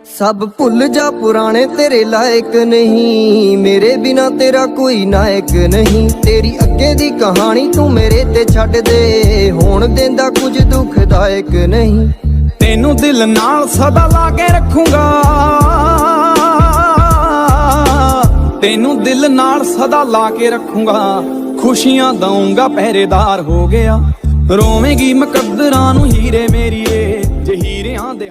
सब भुल जा पुराने तेरे लायक नहीं, मेरे बिना तेरा कोई नायक नहीं। तेरी अगे दी कहानी तू मेरे ते छड्ड दे, होण देंदा कुछ दुखदायक नहीं। तेनू दिल नाल सदा ला के रखूंगा, तेनू दिल नाल सदा ला के रखूंगा। खुशियां दऊंगा पहरेदार हो गया, रोवेंगी मुकद्दरां नूं हीरे मेरीए जे हीरियां दे